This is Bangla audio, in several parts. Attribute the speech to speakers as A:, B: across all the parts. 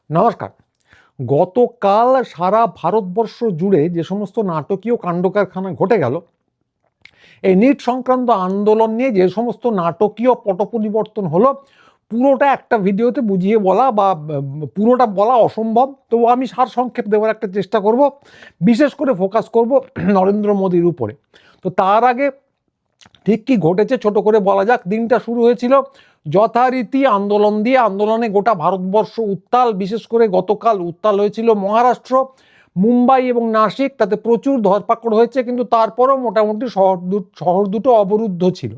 A: নমস্কার। গতকাল সারা ভারতবর্ষ জুড়ে যে সমস্ত নাটকীয় কাণ্ডকারখানা ঘটে গেল, এই নিট সংক্রান্ত আন্দোলন নিয়ে যে সমস্ত নাটকীয় পট পরিবর্তন হলো, পুরোটা একটা ভিডিওতে বুঝিয়ে বলা বা পুরোটা বলা অসম্ভব। তো আমি সারসংক্ষেপ দেওয়ার একটা চেষ্টা করব, বিশেষ করে ফোকাস করব নরেন্দ্র মোদীর উপরে। তো তার আগে ঠিক কি ঘটেছে ছোট করে বলা যাক। দিনটা শুরু হয়েছিল যথারীতি আন্দোলন দিয়ে। আন্দোলনে গোটা ভারতবর্ষ উত্তাল, বিশেষ করে গতকাল উত্তাল হয়েছিল মহারাষ্ট্র, মুম্বাই এবং নাসিক। তাতে প্রচুর ধরপাকড় হয়েছে, কিন্তু তারপরও মোটামুটি শহর দুটো অবরুদ্ধ ছিল,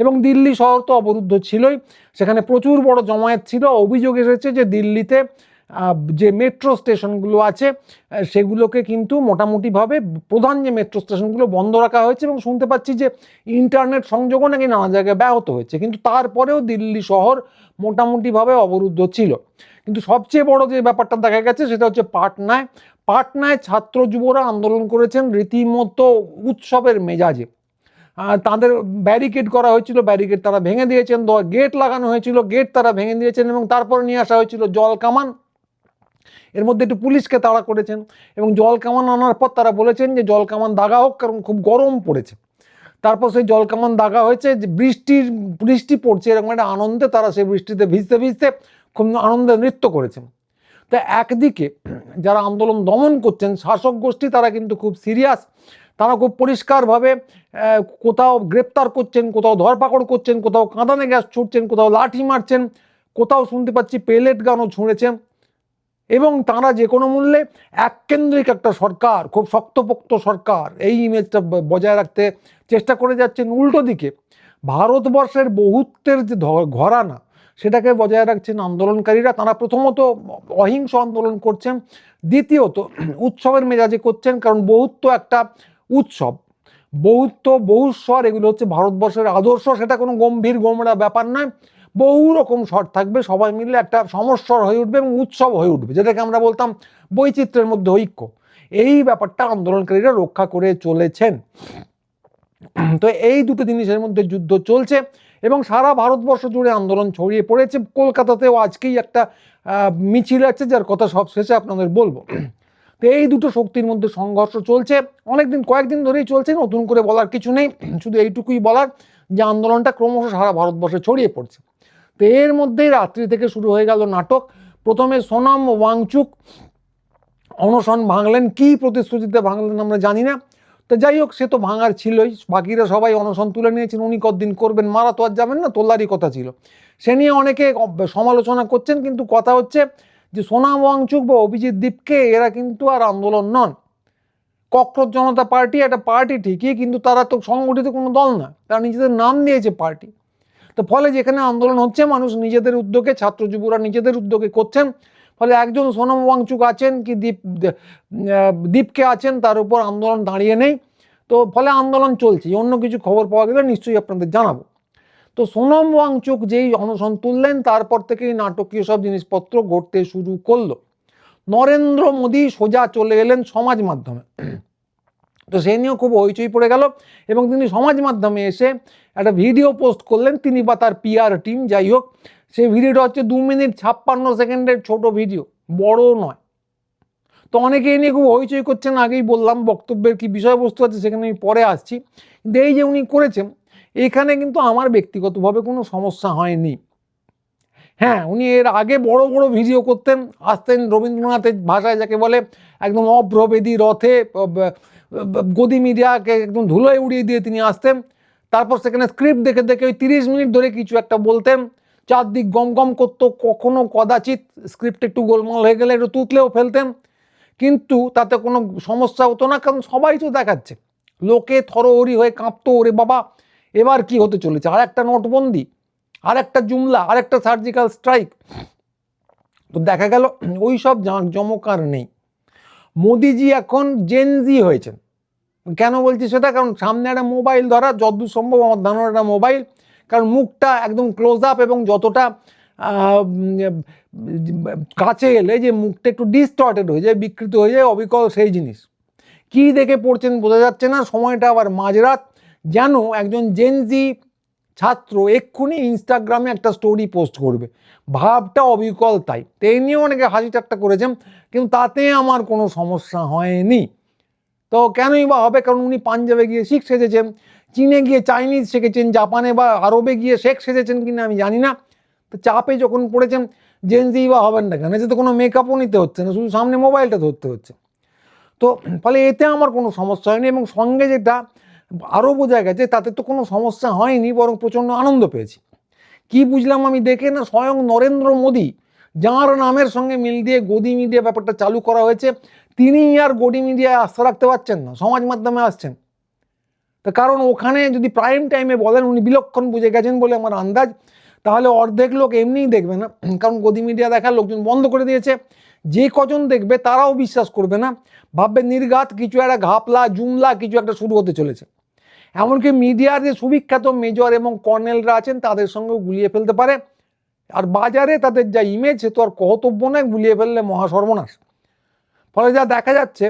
A: এবং দিল্লি শহর তো অবরুদ্ধ ছিলই। সেখানে প্রচুর বড় জমায়েত ছিল। অভিযোগ এসেছে যে দিল্লিতে যে মেট্রো স্টেশনগুলো আছে সেগুলোকে কিন্তু মোটামুটিভাবে প্রধান যে মেট্রো স্টেশনগুলো বন্ধ রাখা হয়েছে, এবং শুনতে পাচ্ছি যে ইন্টারনেট সংযোগও নাকি নানা জায়গায় ব্যাহত হয়েছে। কিন্তু তারপরেও দিল্লি শহর মোটামুটিভাবে অবরুদ্ধ ছিল। কিন্তু সবচেয়ে বড় যে ব্যাপারটা দেখা গেছে সেটা হচ্ছে পাটনায় ছাত্র যুবরা আন্দোলন করেছেন রীতিমতো উৎসবের মেজাজে। তাদের ব্যারিকেড করা হয়েছিল, ব্যারিকেড তারা ভেঙে দিয়েছেন। গেট লাগানো হয়েছিল, গেট তারা ভেঙে দিয়েছেন, এবং তারপরে নিয়ে আসা হয়েছিল জল কামান। এর মধ্যে একটু পুলিশকে তাড়া করেছেন, এবং জল কামান আনার পর তারা বলেছেন যে জল কামান দাগা হোক, কারণ খুব গরম পড়েছে। তারপর সেই জল কামান দাগা হয়েছে, যে বৃষ্টি পড়ছে, এরকম একটা আনন্দে তারা সেই বৃষ্টিতে ভিজতে ভিজতে খুব আনন্দে নৃত্য করেছেন। তো একদিকে যারা আন্দোলন দমন করছেন শাসক গোষ্ঠী, তারা কিন্তু খুব সিরিয়াস। তারা খুব পরিষ্কারভাবে কোথাও গ্রেপ্তার করছেন, কোথাও ধরপাকড় করছেন, কোথাও কাঁদানে গ্যাস ছুটছেন, কোথাও লাঠি মারছেন, কোথাও শুনতে পাচ্ছি পেলেট গানও ছুঁড়েছেন। এবং তারা যে কোনো মূল্যে এককেন্দ্রিক একটা সরকার, খুব শক্তপোক্ত সরকার, এই ইমেজটা বজায় রাখতে চেষ্টা করে যাচ্ছেন। উল্টো দিকে ভারতবর্ষের বহুত্বের যে ঘরানা, সেটাকে বজায় রাখছেন আন্দোলনকারীরা। তারা প্রথমত অহিংস আন্দোলন করছেন, দ্বিতীয়ত উৎসবের মেজাজে করছেন, কারণ বহুত্ব একটা উৎসব। বহুত্ব, বহুস্বর, এগুলো হচ্ছে ভারতবর্ষের আদর্শ। সেটা কোনো গম্ভীর গোমড়া ব্যাপার নয়। বহু রকম স্বর থাকবে, সবাই মিলে একটা সমস্বর হয়ে উঠবে এবং উৎসব হয়ে উঠবে, যেটাকে আমরা বলতাম বৈচিত্র্যের মধ্যে ঐক্য। এই ব্যাপারটা আন্দোলনকারীরা রক্ষা করে চলেছেন। তো এই দুটো জিনিসের মধ্যে যুদ্ধ চলছে, এবং সারা ভারতবর্ষ জুড়ে আন্দোলন ছড়িয়ে পড়েছে। কলকাতাতেও আজকেই একটা মিছিল আছে, যার কথা সব শেষে আপনাদের বলবো। তো এই দুটো শক্তির মধ্যে সংঘর্ষ চলছে কয়েকদিন ধরেই চলছে। নতুন করে বলার কিছু নেই, শুধু এইটুকুই বলার যে আন্দোলনটা ক্রমশ সারা ভারতবর্ষে ছড়িয়ে পড়ছে। তো এর মধ্যেই রাত্রি থেকে শুরু হয়ে গেল নাটক। প্রথমে সোনাম ওয়াংচুক অনশন ভাঙলেন। কি প্রতিশ্রুতিতে ভাঙলেন আমরা জানি না। তো যাই হোক, সে তো ভাঙার ছিলই, বাকিরা সবাই অনশন তুলে নিয়েছেন। উনি কতদিন করবেন, মারা তো আর যাবেন না, তোলারই কথা ছিল। সে নিয়ে অনেকে সমালোচনা করছেন, কিন্তু কথা হচ্ছে যে সোনাম ওয়াংচুক বা অভিজিৎ দীপকে এরা কিন্তু আর আন্দোলন নন। ককরোচ জনতা পার্টি একটা পার্টি ঠিকই, কিন্তু তারা তো সংগঠিত কোনো দল না, তারা নিজেদের নাম দিয়েছে পার্টি। তো ফলে যেখানে আন্দোলন হচ্ছে, মানুষ নিজেদের উদ্যোগে, ছাত্র যুবরা নিজেদের উদ্যোগে করছেন। ফলে একজন সোনাম ওয়াংচুক আছেন কি দীপকে আছেন, তার উপর আন্দোলন দাঁড়িয়ে নেই। তো ফলে আন্দোলন চলছে। অন্য কিছু খবর পাওয়া গেলে নিশ্চয়ই আপনাদের জানাবো। তো সোনাম ওয়াংচুক যেই অনশন তুললেন, তারপর থেকেই নাটকীয় সব জিনিসপত্র ঘটতে শুরু করলো। নরেন্দ্র মোদী সোজা চলে এলেন সমাজ মাধ্যমে। তো সেই নিয়েও খুব হইচই পড়ে গেল, এবং তিনি সমাজ মাধ্যমে এসে একটা ভিডিও পোস্ট করলেন, তিনি বা তার পিআর টিম, যাই হোক। সেই ভিডিওটা হচ্ছে 2 মিনিট 56 সেকেন্ডের ছোট ভিডিও, বড় নয়। তো অনেকে এ নিয়ে খুব হইচই করছেন। আগেই বললাম বক্তব্যের কি বিষয়বস্তু আছে সেখানে আমি পরে আসছি। কিন্তু এই যে উনি করেছেন, এখানে কিন্তু আমার ব্যক্তিগতভাবে কোনো সমস্যা হয়নি। হ্যাঁ, উনি এর আগে বড় বড় ভিডিও করতেন, আসতেন রবীন্দ্রনাথের ভাষায় যাকে বলে একদম অভ্রবেদী রথে, গদি মিডিয়াকে একদম ধুলোয় উড়িয়ে দিয়ে তিনি আসতেন। তারপর সেখানে স্ক্রিপ্ট দেখে দেখে ওই 30 মিনিট ধরে কিছু একটা বলতেন, চারদিক গম গম করতো, কখনো কদাচিৎ স্ক্রিপ্ট একটু গোলমাল হয়ে গেলে একটু তুতলেও ফেলতেন। কিন্তু তাতে কোনো সমস্যা হতো না, কারণ সবাই তো দেখাচ্ছে। লোকে থরহরি হয়ে কাঁপতো, ওরে বাবা এবার কি হতে চলেছে, আর একটা নোটবন্দি, আর একটা জুমলা, আর একটা সার্জিক্যাল স্ট্রাইক। তো দেখা গেল ওই সব জাঁকজমক আর নেই। মোদিজি এখন জেনজি হয়েছেন। কেন বলছি সেটা, কারণ সামনে একটা মোবাইল ধরা, যতদূর সম্ভব আমার ধারণা একটা মোবাইল, কারণ মুখটা একদম ক্লোজ আপ, এবং যতটা কাছে এলে যে মুখটা একটু ডিস্টর্টেড হয়ে যায়, বিকৃত হয়ে যায়, অবিকল সেই জিনিস। কি দেখে পড়ছেন বোঝা যাচ্ছে না। সময়টা আবার মাঝরাত, যেন একজন জেনজি ছাত্র এক্ষুনি ইনস্টাগ্রামে একটা স্টোরি পোস্ট করবে, ভাবটা অবিকল তাই। তো এই নিয়ে অনেকে হাসি ঠাট্টা করেছেন, কিন্তু তাতে আমার কোনো সমস্যা হয়নি। তো কেনই বা হবে? কারণ উনি পাঞ্জাবে গিয়ে শিখ সেজেছেন, চীনে গিয়ে চাইনিজ শিখেছেন, জাপানে বা আরবে গিয়ে শেখ সেজেছেন কিনা আমি জানি না। তো চাপে যখন পড়েছেন জেনজি বা হবেন না কেন? এতে তো কোনো মেকআপও নিতে হচ্ছে না, শুধু সামনে মোবাইলটা ধরতে হচ্ছে। তো ফলে এতে আমার কোনো সমস্যা হয়নি, এবং সঙ্গে যেটা আরও বোঝা গেছে তাতে তো কোনো সমস্যা হয়নি, বরং প্রচণ্ড আনন্দ পেয়েছি। কি বুঝলাম আমি দেখে? না, স্বয়ং নরেন্দ্র মোদী, যাঁর নামের সঙ্গে মিল দিয়ে গদি মিডিয়া ব্যাপারটা চালু করা হয়েছে, তিনি আর গদি মিডিয়ায় আস্থা রাখতে পারছেন না, সমাজ মাধ্যমে আসছেন। তার কারণ ওখানে যদি প্রাইম টাইমে বলেন, উনি বিলক্ষণ বুঝে গেছেন বলে আমার আন্দাজ, তাহলে অর্ধেক লোক এমনিই দেখবে না, কারণ গদি মিডিয়া দেখার লোকজন বন্ধ করে দিয়েছে। যে কজন দেখবে তারাও বিশ্বাস করবে না, ভাববে নির্ঘাত কিছু একটা ঘাপলা জুমলা কিছু একটা শুরু হতে চলেছে। এমনকি মিডিয়ার যে সুবিখ্যাত মেজর এবং কর্নেলরা আছেন তাদের সঙ্গেও গুলিয়ে ফেলতে পারে। আর বাজারে তাদের যা ইমেজ, সে তো আর কর্তব্য নয়, গুলিয়ে ফেললে মহাসর্বনাশ। ফলে যা দেখা যাচ্ছে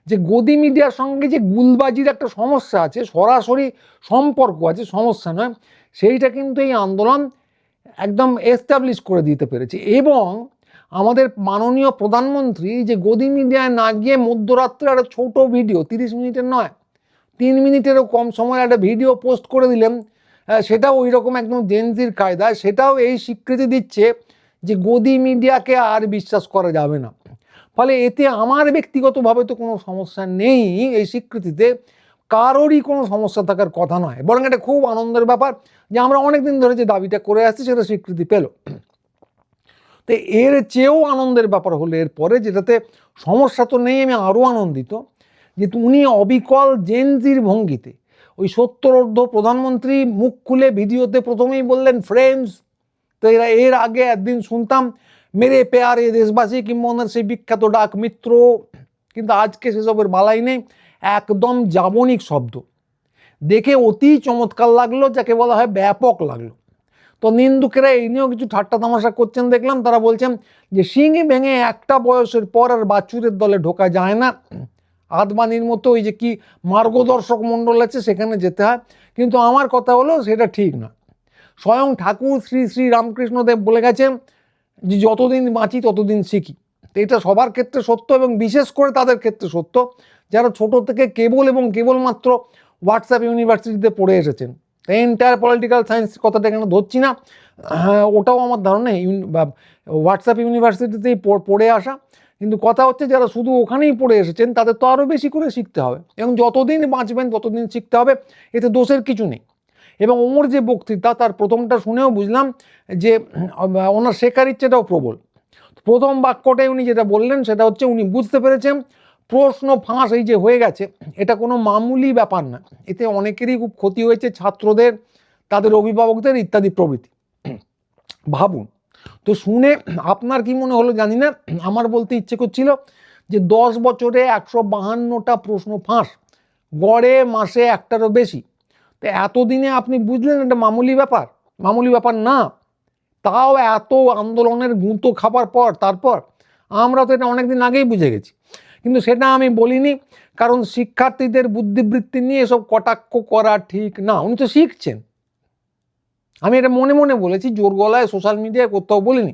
A: যে গদি মিডিয়ার সঙ্গে যে গুলবাজির একটা সমস্যা আছে, সরাসরি সম্পর্ক আছে, সমস্যা নয়, সেইটা কিন্তু এই আন্দোলন একদম এস্টাবলিশ করে দিতে পেরেছে। এবং আমাদের মাননীয় প্রধানমন্ত্রী যে গদি মিডিয়ায় না গিয়ে মধ্যরাত্রে একটা ছোট ভিডিও, 30 মিনিটের নয়, 3 মিনিটেরও কম সময় একটা ভিডিও পোস্ট করে দিলেন, সেটাও ওই রকম একদম জেনজির কায়দায়, সেটাও এই স্বীকৃতি দিচ্ছে যে গদি মিডিয়াকে আর বিশ্বাস করা যাবে না। ফলে এতে আমার ব্যক্তিগতভাবে তো কোনো সমস্যা নেই, এই স্বীকৃতিতে কারোরই কোনো সমস্যা থাকার কথা নয়, বরং এটা খুব আনন্দের ব্যাপার যে আমরা অনেকদিন ধরে যে দাবিটা করে আসছি সেটা স্বীকৃতি পেল। তো এর চেয়েও আনন্দের ব্যাপার হলো এরপরে, যেটাতে সমস্যা তো নেই, আমি আরও আনন্দিত যে উনি অবিকল জেনজির ভঙ্গিতে, ওই সত্তরোর্ধ্ব প্রধানমন্ত্রী মুখ খুলে ভিডিওতে প্রথমেই বললেন ফ্রেন্ডস। তো এর আগে একদিন শুনতাম মেরে পেয়ারে দেশবাসী, কিংবা ওনার সেই বিখ্যাত ডাক মিত্র, কিন্তু আজকে সেসবের বালাই নেই, একদম জাবনিক শব্দ দেখে অতি চমৎকার লাগলো, যাকে বলা হয় ব্যাপক লাগলো। তো নিন্দুকেরা এই নিয়েও কিছু ঠাট্টা তামাশা করছেন দেখলাম, তারা বলছেন যে শিঙি ভেঙে একটা বয়সের পর আর বাছুরের দলে ঢোকা যায় না, আদবানির মতো ওই যে কি মার্গদর্শক মণ্ডল আছে সেখানে যেতে হয়। কিন্তু আমার কথা হলো সেটা ঠিক না। স্বয়ং ঠাকুর শ্রী শ্রী রামকৃষ্ণদেব বলে গেছেন যে যতদিন বাঁচি ততদিন শিখি। তো এটা সবার ক্ষেত্রে সত্য, এবং বিশেষ করে তাদের ক্ষেত্রে সত্য যারা ছোট থেকে কেবল এবং কেবলমাত্র হোয়াটসঅ্যাপ ইউনিভার্সিটিতে পড়ে এসেছেন। এন্টায়ার পলিটিক্যাল সায়েন্স কথাটা এখানে ধরছি না, ওটাও আমার ধারণা হোয়াটসঅ্যাপ ইউনিভার্সিটিতেই পড়ে আসা। কিন্তু কথা হচ্ছে যারা শুধু ওখানেই পড়ে এসেছেন তাদের তো আরও বেশি করে শিখতে হবে, এবং যতদিন বাঁচবেন ততদিন শিখতে হবে, এতে দোষের কিছু নেই। এবং ওর যে বক্তৃতা, তার প্রথমটা শুনেও বুঝলাম যে ওনার শেখার ইচ্ছেটাও প্রবল। প্রথম বাক্যটাই উনি যেটা বললেন সেটা হচ্ছে উনি বুঝতে পেরেছেন প্রশ্ন ফাঁস এই যে হয়ে গেছে, এটা কোনো মামুলি ব্যাপার না, এতে অনেকেরই খুব ক্ষতি হয়েছে, ছাত্রদের, তাদের অভিভাবকদের ইত্যাদি প্রভৃতি। ভাবুন তো, শুনে আপনার কি মনে হলো জানি না, আমার বলতে ইচ্ছে করছিল যে 10 বছরে 152টা প্রশ্ন ফাঁস, গড়ে মাসে একটারও বেশি। তো এতদিনে আপনি বুঝলেন এটা মামুলি ব্যাপার? মামুলি ব্যাপার না। তাও এত আন্দোলনের গুঁতো খাবার পর, তারপর আমরা তো এটা অনেকদিন আগেই বুঝে গেছি, কিন্তু সেটা আমি বলিনি, কারণ শিক্ষার্থীদের বুদ্ধিবৃত্তি নিয়ে এসব কটাক্ষ করা ঠিক না। উনি তো শিখছেন, আমি এটা মনে মনে বলেছি, জোর গলায় সোশ্যাল মিডিয়ায় কোথাও বলিনি।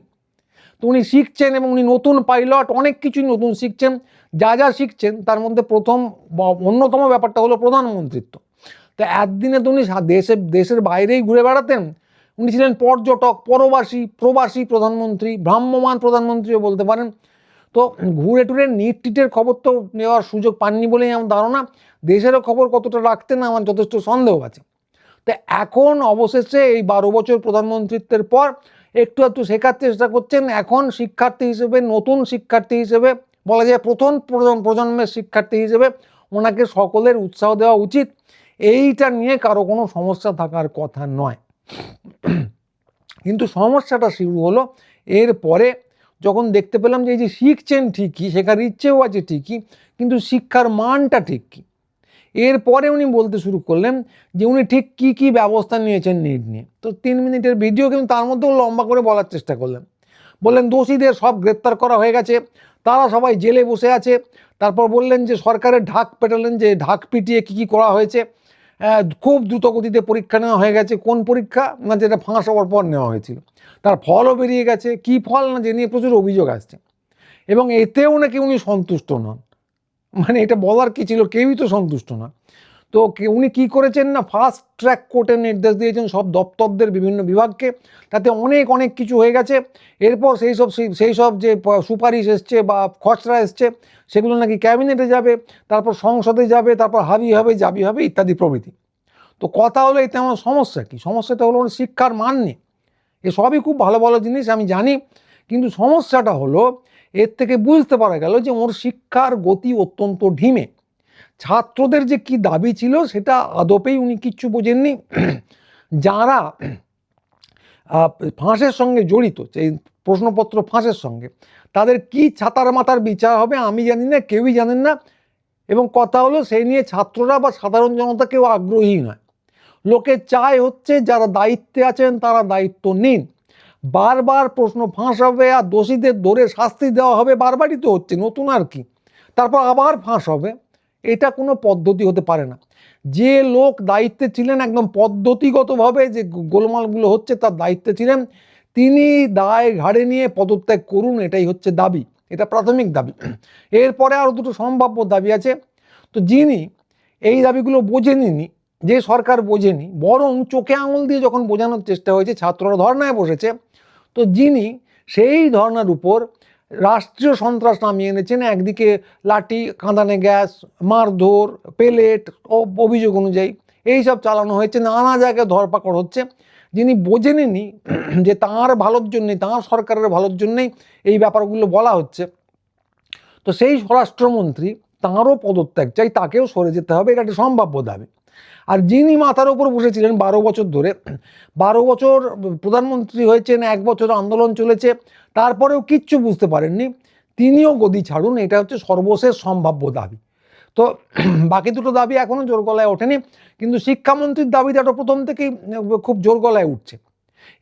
A: তো উনি শিখছেন, এবং উনি নতুন পাইলট, অনেক কিছুই নতুন শিখছেন। যা যা শিখছেন তার মধ্যে প্রথম অন্যতম ব্যাপারটা হলো প্রধানমন্ত্রিত্ব। তো একদিনে তো উনি দেশের বাইরেই ঘুরে বেড়াতেন, উনি ছিলেন পর্যটক, প্রবাসী প্রধানমন্ত্রী, ভ্রাম্যমান প্রধানমন্ত্রীও বলতে পারেন। তো ঘুরে টুরে নিট টিটের খবর তো নেওয়ার সুযোগ পাননি বলেই আমার ধারণা, দেশেরও খবর কতটা রাখতেন আমার যথেষ্ট সন্দেহ আছে। তো এখন অবশেষে এই 12 বছর প্রধানমন্ত্রিত্বের পর একটু একটু শেখার চেষ্টা করছেন। এখন শিক্ষার্থী হিসেবে, নতুন শিক্ষার্থী হিসেবে, বলা যায় প্রথম প্রজন্মের শিক্ষার্থী হিসেবে ওনাকে সকলের উৎসাহ দেওয়া উচিত। এইটা নিয়ে কারো কোনো সমস্যা থাকার কথা নয়। কিন্তু সমস্যাটা শুরু হলো এরপরে, যখন দেখতে পেলাম যে এই যে শিখছেন ঠিকই, শেখার ইচ্ছেও আছে ঠিকই, কিন্তু শিক্ষার মানটা ঠিক কি। এরপরে উনি বলতে শুরু করলেন যে উনি ঠিক কি কি ব্যবস্থা নিয়েছেন নিট নিয়ে। তো 3 মিনিটের ভিডিও, কিন্তু তার মধ্যেও লম্বা করে বলার চেষ্টা করলেন। বললেন দোষীদের সব গ্রেপ্তার করা হয়ে গেছে, তারা সবাই জেলে বসে আছে। তারপর বললেন যে সরকারের ঢাক পেটালেন, যে ঢাক পিটিয়ে কী কী করা হয়েছে, খুব দ্রুত গতিতে পরীক্ষা নেওয়া হয়ে গেছে। কোন পরীক্ষা? না যেটা ফাঁস হওয়ার পর নেওয়া হয়েছিল, তার ফলও বেরিয়ে গেছে। কি ফল? না যে নিয়ে প্রচুর অভিযোগ আসছে, এবং এতেও নাকি উনি সন্তুষ্ট নন। মানে এটা বলার কি ছিল, কেউই তো সন্তুষ্ট না। তো উনি কি করেছেন না, ফাস্ট ট্র্যাক কোর্টের নির্দেশ দিয়েছেন সব দপ্তরদের, বিভিন্ন বিভাগকে, তাতে অনেক অনেক কিছু হয়ে গেছে। এরপর সেই সব যে সুপারিশ এসছে বা খসড়া এসছে, সেগুলো নাকি ক্যাবিনেটে যাবে, তারপর সংসদে যাবে, তারপর হাবি হবে জাবি হবে ইত্যাদি প্রভৃতি। তো কথা হলো এতে আমার সমস্যা কি? সমস্যাটা হলো শিক্ষার মান নেই। এসবই খুব ভালো ভালো জিনিস আমি জানি, কিন্তু সমস্যাটা হলো এর থেকে বুঝতে পারা গেল যে ওর শিক্ষার গতি অত্যন্ত ঢিমে। ছাত্রদের যে কি দাবি ছিল সেটা আদপেই উনি কিচ্ছু বোঝেননি। যারা ফাঁসের সঙ্গে জড়িত, এই প্রশ্নপত্র ফাঁসের সঙ্গে, তাদের কি ছাতার মাথার বিচার হবে আমি জানি না, কেউই জানেন না। এবং কথা হলো সেই নিয়ে ছাত্ররা বা সাধারণ জনতা কেউ আগ্রহী নয়। লোকে চায় হচ্ছে যারা দায়িত্বে আছেন তারা দায়িত্ব নিন, বারবার প্রশ্ন ফাঁস হবে আর দোষীদের ধরে শাস্তি দেওয়া হবে, বারবারই তো হচ্ছে, নতুন আর কি, তারপর আবার ফাঁস হবে। এটা কোনো পদ্ধতি হতে পারে না। যে লোক দায়িত্বে ছিলেন একদম পদ্ধতিগতভাবে যে গোলমালগুলো হচ্ছে তার দায়িত্বে ছিলেন, তিনি দায় ঘাড়ে নিয়ে পদত্যাগ করুন, এটাই হচ্ছে দাবি, এটা প্রাথমিক দাবি। এরপরে আরও দুটো সম্ভাব্য দাবি আছে। তো যিনি এই দাবিগুলো বোঝেননি, যে সরকার বোঝেনি, বরং চোখে আঙুল দিয়ে যখন বোঝানোর চেষ্টা হয়েছে, ছাত্ররা ধর্নায় বসেছে, তো যিনি সেই ধর্নার উপর রাষ্ট্রীয় সন্ত্রাস নামিয়ে এনেছেন, একদিকে লাঠি, কাঁদানে গ্যাস, মারধর, পেলেট অভিযোগ অনুযায়ী এইসব চালানো হয়েছে, নানা জায়গায় ধরপাকড় হচ্ছে, যিনি বোঝেননি যে তাঁর ভালোর জন্যেই, তাঁর সরকারের ভালোর জন্যেই এই ব্যাপারগুলো বলা হচ্ছে, তো সেই স্বরাষ্ট্রমন্ত্রী, তাঁরও পদত্যাগ চাই, তাকেও সরে যেতে হবে, এটা একটা সম্ভাব্য দাবি। আর যিনি মাথার উপর বসেছিলেন 12 বছর ধরে, 12 বছর প্রধানমন্ত্রী হয়েছেন, 1 বছর আন্দোলন চলেছে, তারপরেও কিচ্ছু বুঝতে পারেননি, তিনিও গদি ছাড়ুন, এটা হচ্ছে সর্বশেষ সম্ভাব্য দাবি। তো বাকি দুটো দাবি এখনও জোর গলায় ওঠেনি, কিন্তু শিক্ষামন্ত্রীর দাবিটা প্রথম থেকেই খুব জোর গলায় উঠছে।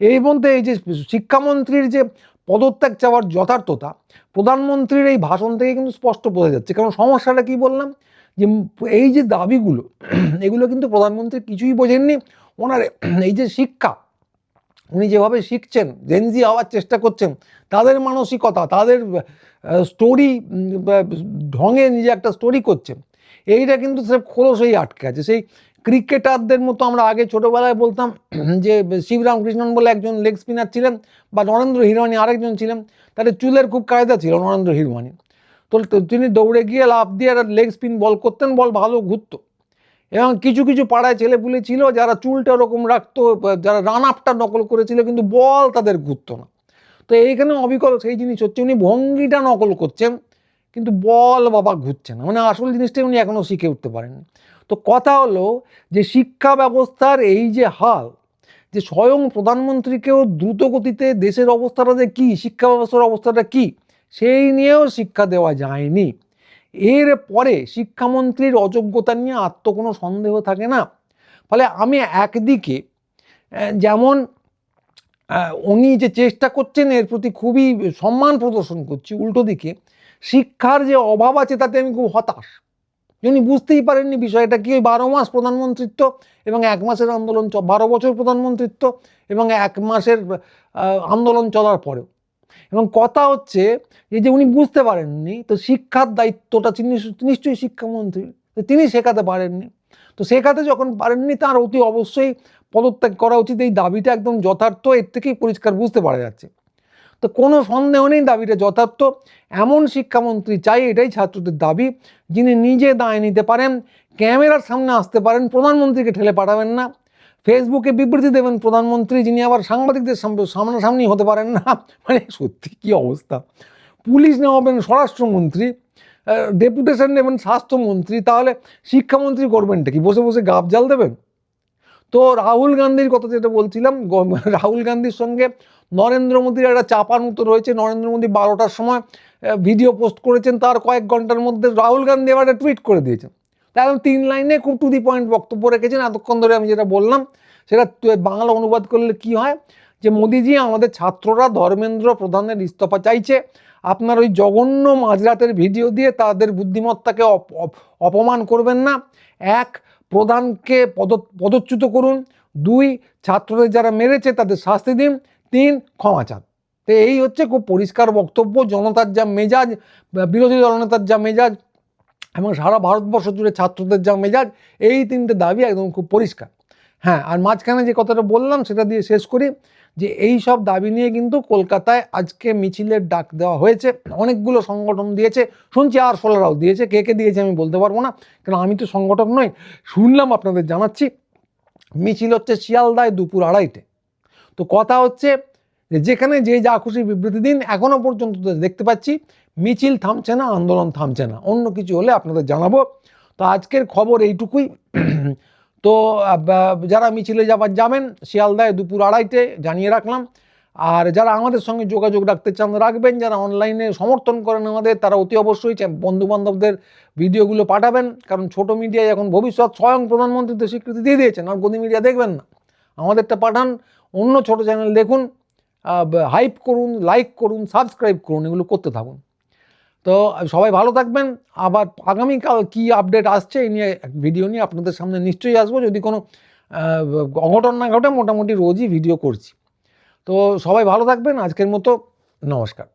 A: এই মধ্যে এই যে শিক্ষামন্ত্রীর যে পদত্যাগ চাওয়ার যথার্থতা, প্রধানমন্ত্রীর এই ভাষণ থেকে কিন্তু স্পষ্ট বোঝা যাচ্ছে। কারণ সমস্যাটা কি বললাম, যে এই যে দাবিগুলো, এগুলো কিন্তু প্রধানমন্ত্রী কিছুই বোঝেননি। ওনার এই যে শিক্ষা, উনি যেভাবে শিখছেন, জেনজি হওয়ার চেষ্টা করছেন, তাদের মানসিকতা, তাদের স্টোরি ঢঙে নিজে একটা স্টোরি করছেন, এইটা কিন্তু সে খোলসেই আটকে আছে। সেই ক্রিকেটারদের মতো আমরা আগে ছোটোবেলায় বলতাম যে শিবরাম কৃষ্ণন বলে একজন লেগ স্পিনার ছিলেন, বা নরেন্দ্র হিরওয়ানি আরেকজন ছিলেন, তাদের চুলের খুব কায়দা ছিল নরেন্দ্র হিরওয়ানি, তো তিনি দৌড়ে গিয়ে লাফ দিয়ে একটা লেগ স্পিন বল করতেন, বল ভালো ঘুরতো। এবং কিছু কিছু পাড়ায় ছেলেপুলে ছিল যারা চুলটা ওরকম রাখতো, যারা রান আপটা নকল করেছিল, কিন্তু বল তাদের ঘুরতো না। তো এইখানে অবিকল সেই জিনিস হচ্ছে, উনি ভঙ্গিটা নকল করছেন কিন্তু বল বাবা ঘুরছে না, মানে আসল জিনিসটাই উনি এখনও শিখে উঠতে পারেননি। তো কথা হলো যে শিক্ষা ব্যবস্থার এই যে হাল, যে স্বয়ং প্রধানমন্ত্রীকেও দ্রুত গতিতে দেশের অবস্থাটা যে কী, শিক্ষা ব্যবস্থার অবস্থাটা কী, সেই নিয়েও শিক্ষা দেওয়া যায়নি। এর পরে শিক্ষামন্ত্রীর অযোগ্যতা নিয়ে আর তো কোনো সন্দেহ থাকে না। ফলে আমি একদিকে যেমন উনি যে চেষ্টা করছেন এর প্রতি খুবই সম্মান প্রদর্শন করছি, উল্টো দিকে শিক্ষার যে অভাব আছে তাতে আমি খুব হতাশ। উনি বুঝতেই পারেননি বিষয়টা কি, ওই 12 মাস প্রধানমন্ত্রিত্ব এবং 1 মাসের আন্দোলন, 12 বছর প্রধানমন্ত্রিত্ব এবং 1 মাসের আন্দোলন চলার পরেও। এবং কথা হচ্ছে এই যে উনি বুঝতে পারেননি, তো শিক্ষার দায়িত্বটা নিশ্চয়ই শিক্ষামন্ত্রী, তিনি শেখাতে পারেননি। তো শেখাতে যখন পারেননি, তার অতি অবশ্যই পদত্যাগ করা উচিত। এই দাবিটা একদম যথার্থ, এর থেকেই পরিষ্কার বুঝতে পারা যাচ্ছে। তো কোনো সন্দেহ নেই দাবিটা যথার্থ। এমন শিক্ষামন্ত্রী চাই, এটাই ছাত্রদের দাবি, যিনি নিজে দায় নিতে পারেন, ক্যামেরার সামনে আসতে পারেন, প্রধানমন্ত্রীকে ঠেলে পাঠাবেন না, ফেসবুকে বিবৃতি দেবেন প্রধানমন্ত্রী, যিনি আবার সাংবাদিকদের সামনাসামনি হতে পারেন না। মানে সত্যি কি অবস্থা, পুলিশ নেওয়াবেন স্বরাষ্ট্রমন্ত্রী, ডেপুটেশন নেবেন স্বাস্থ্যমন্ত্রী, তাহলে শিক্ষামন্ত্রী করবেনটা কি, বসে বসে গাব জাল দেবেন? তো রাহুল গান্ধীর কথা যেটা বলছিলাম, রাহুল গান্ধীর সঙ্গে নরেন্দ্র মোদীর একটা চাপানুতো রয়েছে। নরেন্দ্র মোদী 12টার সময় ভিডিও পোস্ট করেছেন, তার কয়েক ঘন্টার মধ্যে রাহুল গান্ধী আবার একটা টুইট করে দিয়েছেন। তাই এখন 3 লাইনে খুব টু দি পয়েন্ট বক্তব্য রেখেছেন। এতক্ষণ ধরে আমি যেটা বললাম সেটা বাংলা অনুবাদ করলে কি হয়, যে মোদিজি, আমাদের ছাত্ররা ধর্মেন্দ্র প্রধানের ইস্তফা চাইছে, আপনার ওই জঘন্য মাঝরাতের ভিডিও দিয়ে তাদের বুদ্ধিমত্তাকে অপমান করবেন না। 1, প্রধানকে পদচ্যুত করুন, 2 ছাত্রদের যারা মেরেছে তাদের শাস্তি দিন, 3 ক্ষমা চান। তো এই হচ্ছে খুব পরিষ্কার বক্তব্য। জনতার যা মেজাজ, বিরোধী দলনেতার যা মেজাজ এবং সারা ভারতবর্ষ জুড়ে ছাত্রদের যা মেজাজ, এই 3টে দাবি একদম খুব পরিষ্কার। হ্যাঁ, আর মাঝখানে যে কথাটা বললাম সেটা দিয়ে শেষ করি, যে এই সব দাবি নিয়ে কিন্তু কলকাতায় আজকে মিছিলের ডাক দেওয়া হয়েছে। অনেকগুলো সংগঠন দিয়েছে, শুনছি আরশোলারাও দিয়েছে। কে কে দিয়েছে আমি বলতে পারবো না, কারণ আমি তো সংগঠক নই। শুনলাম, আপনাদের জানাচ্ছি। মিছিল হচ্ছে শিয়ালদায় দুপুর 2:30-টে। তো কথা হচ্ছে যে যেখানে যে যা খুশি বিবৃতি দিন, এখনো পর্যন্ত দেখতে পাচ্ছি মিছিল থামছে না, আন্দোলন থামছে না। অন্য কিছু হলে আপনাদের জানাবো। তো আজকের খবর এইটুকুই। তো যারা মিছিলে যাবেন শিয়ালদায় দুপুর 2:30-টে জানিয়ে রাখলাম। আর যারা আমাদের সঙ্গে যোগাযোগ রাখতে চান রাখবেন, যারা অনলাইনে সমর্থন করেন আমাদের, তারা অতি অবশ্যই বন্ধুবান্ধবদের ভিডিওগুলো পাঠাবেন, কারণ ছোট মিডিয়ায় এখন ভবিষ্যৎ। স্বয়ং প্রধানমন্ত্রী তো স্বীকৃতি দিয়ে দিয়েছেন, আর গদি মিডিয়া দেখবেন না। আমাদেরটা পাঠান, অন্য ছোট চ্যানেল দেখুন, হাইপ করুন, লাইক করুন, সাবস্ক্রাইব করুন, এগুলো করতে থাকুন। তো সবাই ভালো থাকবেন। আবার আগামীকাল কি আপডেট আসছে এই নিয়ে ভিডিও নিয়ে আপনাদের সামনে নিশ্চয়ই আসবো। যদি কোনো অঘটন না ঘটে, মোটামুটি রোজই ভিডিও করছি। তো সবাই ভালো থাকবেন। আজকের মতো নমস্কার।